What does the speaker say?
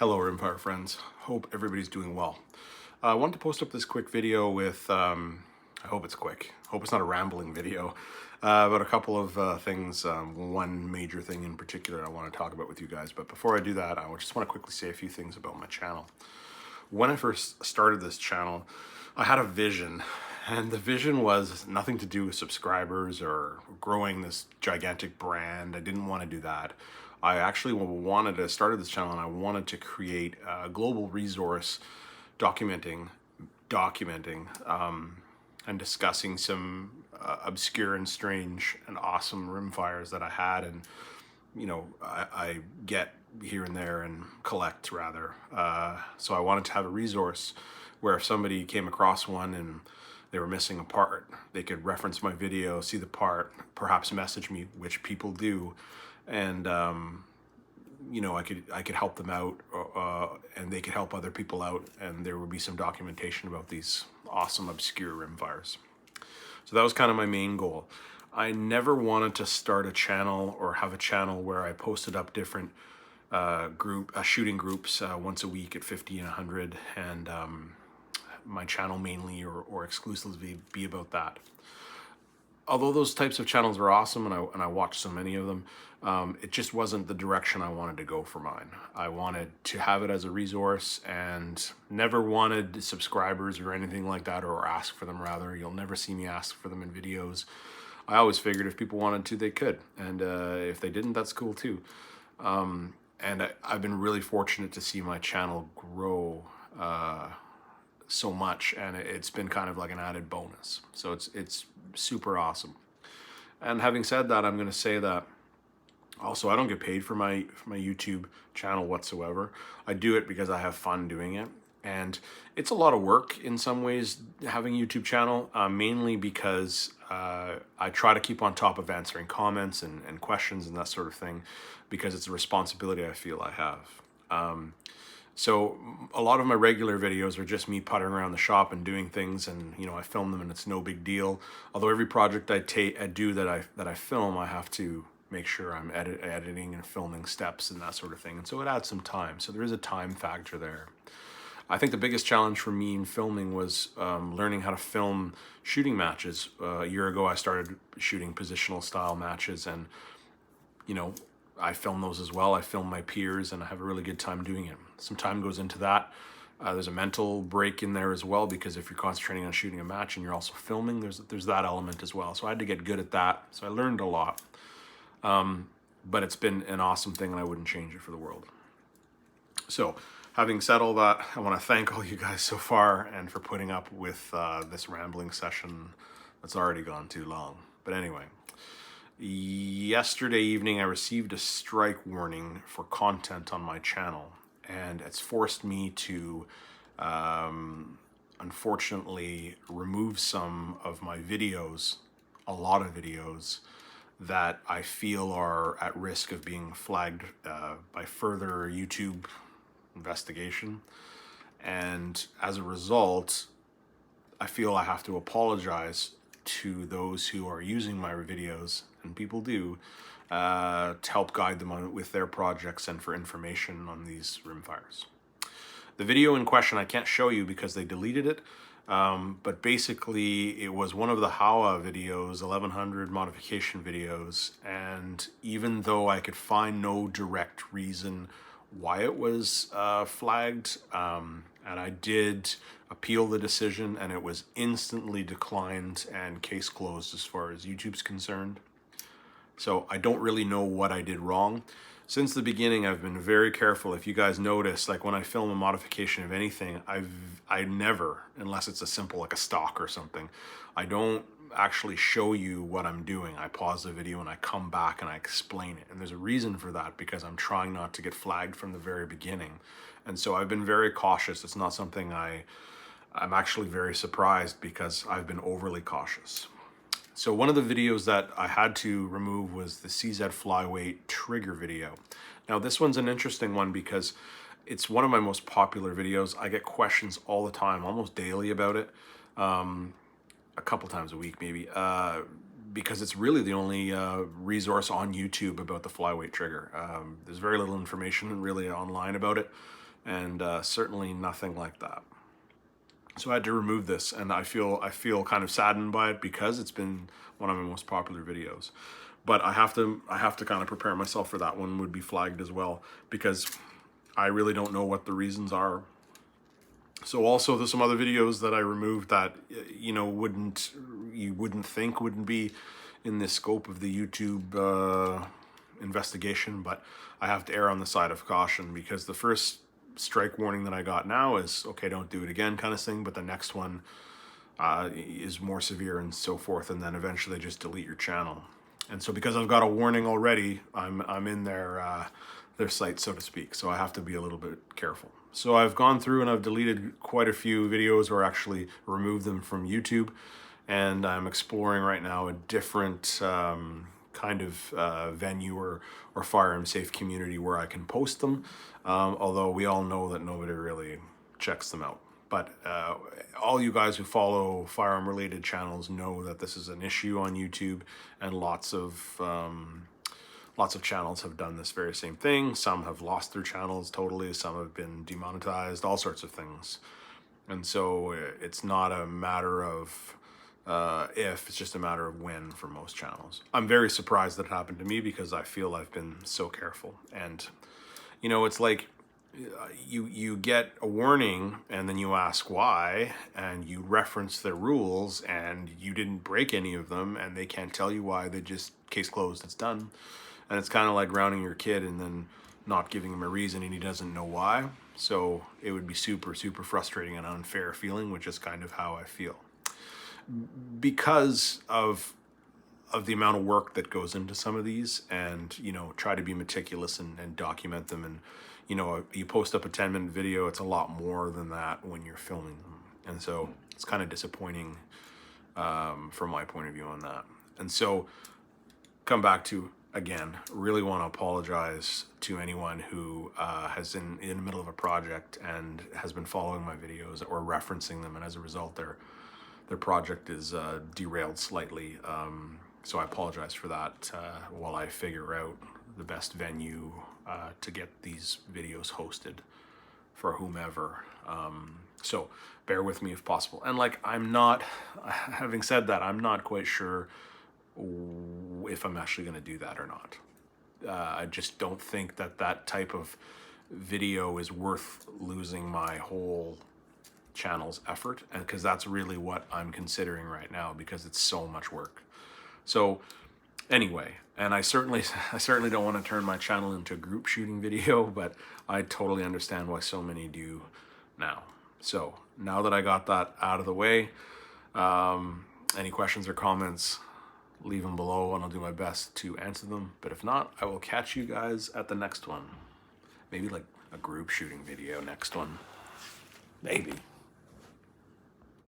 Hello, Rimfire friends. Hope everybody's doing well. I wanted to post up this quick video with, I hope it's quick. Hope it's not a rambling video, about a couple of things. One major thing in particular I want to talk about with you guys. But before I do that, I just want to quickly say a few things about my channel. When I first started this channel, I had a vision, and the vision was nothing to do with subscribers or growing this gigantic brand. I didn't want to do that. I actually wanted to start this channel, and I wanted to create a global resource documenting, and discussing some obscure and strange and awesome rimfires that I had, and I get here and there and collect rather. So I wanted to have a resource where if somebody came across one and they were missing a part, they could reference my video, see the part, perhaps message me, which people do, and I could help them out, and they could help other people out, and there would be some documentation about these awesome obscure rimfires. So that was kind of my main goal. I never wanted to start a channel or have a channel where I posted up different shooting groups once a week at 50 and 100, and my channel mainly or exclusively be about that. Although those types of channels are awesome, and I watch so many of them, it just wasn't the direction I wanted to go for mine. I wanted to have it as a resource, and never wanted subscribers or anything like that, or ask for them rather. You'll never see me ask for them in videos. I always figured if people wanted to, they could, and if they didn't, that's cool too. And I've been really fortunate to see my channel grow so much, and it's been kind of like an added bonus. So it's super awesome. And having said that, I'm going to say that also I don't get paid for my YouTube channel whatsoever. I do it because I have fun doing it, and it's a lot of work in some ways having a YouTube channel, mainly because I try to keep on top of answering comments and questions and that sort of thing, because it's a responsibility I feel I have. So a lot of my regular videos are just me puttering around the shop and doing things, and I film them and it's no big deal. Although every project I do that I film, I have to make sure I'm editing and filming steps and that sort of thing, and so it adds some time. So there is a time factor there. I think the biggest challenge for me in filming was learning how to film shooting matches. A year ago, I started shooting positional style matches, and I film those as well. I film my peers, and I have a really good time doing it. Some time goes into that. There's a mental break in there as well, because if you're concentrating on shooting a match and you're also filming, there's that element as well. So I had to get good at that. So I learned a lot. But it's been an awesome thing, and I wouldn't change it for the world. So having said all that, I want to thank all you guys so far, and for putting up with this rambling session that's already gone too long. But anyway, yesterday evening I received a strike warning for content on my channel, and it's forced me to unfortunately remove some of my videos, a lot of videos that I feel are at risk of being flagged by further YouTube investigation. And as a result, I feel I have to apologize to those who are using my videos, and people do, to help guide them with their projects and for information on these rimfires. The video in question I can't show you because they deleted it, but basically it was one of the Howa videos, 1100 modification videos, and even though I could find no direct reason why it was flagged, and I did appeal the decision, and it was instantly declined and case closed as far as YouTube's concerned. So I don't really know what I did wrong. Since the beginning, I've been very careful. If you guys notice, like when I film a modification of anything, I never, unless it's a simple like a stock or something, I don't actually show you what I'm doing. I pause the video and I come back and I explain it. And there's a reason for that, because I'm trying not to get flagged from the very beginning. And so I've been very cautious. It's not something I'm actually very surprised, because I've been overly cautious. So one of the videos that I had to remove was the CZ Flyweight trigger video. Now this one's an interesting one because it's one of my most popular videos. I get questions all the time, almost daily about it, a couple times a week maybe, because it's really the only resource on YouTube about the flyweight trigger. There's very little information really online about it. and certainly nothing like that. So I had to remove this, and I feel kind of saddened by it because it's been one of my most popular videos. But I have to kind of prepare myself for that one would be flagged as well, because I really don't know what the reasons are. So also there's some other videos that I removed that you know you wouldn't think wouldn't be in the scope of the YouTube investigation, but I have to err on the side of caution, because the first strike warning that I got now is okay, don't do it again kind of thing, but the next one is more severe and so forth, and then eventually just delete your channel. And so because I've got a warning already, I'm in their sight, so to speak, so I have to be a little bit careful. So I've gone through and I've deleted quite a few videos, or actually removed them from YouTube, and I'm exploring right now a different kind of venue or firearm safe community where I can post them, although we all know that nobody really checks them out. But all you guys who follow firearm related channels know that this is an issue on YouTube, and lots of channels have done this very same thing. Some have lost their channels totally, some have been demonetized, all sorts of things. And so it's not a matter of if, it's just a matter of when for most channels. I'm very surprised that it happened to me, because I feel I've been so careful. And you know, it's like you get a warning and then you ask why, and you reference their rules and you didn't break any of them, and they can't tell you why. They just, case closed, it's done. And it's kind of like grounding your kid and then not giving him a reason and he doesn't know why. So it would be super frustrating and unfair feeling, which is kind of how I feel, because of the amount of work that goes into some of these, and you know, try to be meticulous and document them. And you know, you post up a 10-minute video, it's a lot more than that when you're filming them, and so it's kind of disappointing from my point of view on that. And so come back to, again, really want to apologize to anyone who has in the middle of a project and has been following my videos or referencing them, and as a result their project is derailed slightly. So I apologize for that while I figure out the best venue to get these videos hosted for whomever. So bear with me if possible. And like, having said that, I'm not quite sure if I'm actually going to do that or not. I just don't think that type of video is worth losing my whole channel's effort, and because that's really what I'm considering right now, because it's so much work. So anyway, and I certainly don't want to turn my channel into a group shooting video, but I totally understand why so many do now. So now that I got that out of the way, any questions or comments, leave them below and I'll do my best to answer them. But if not, I will catch you guys at the next one. Maybe like a group shooting video next one. Maybe.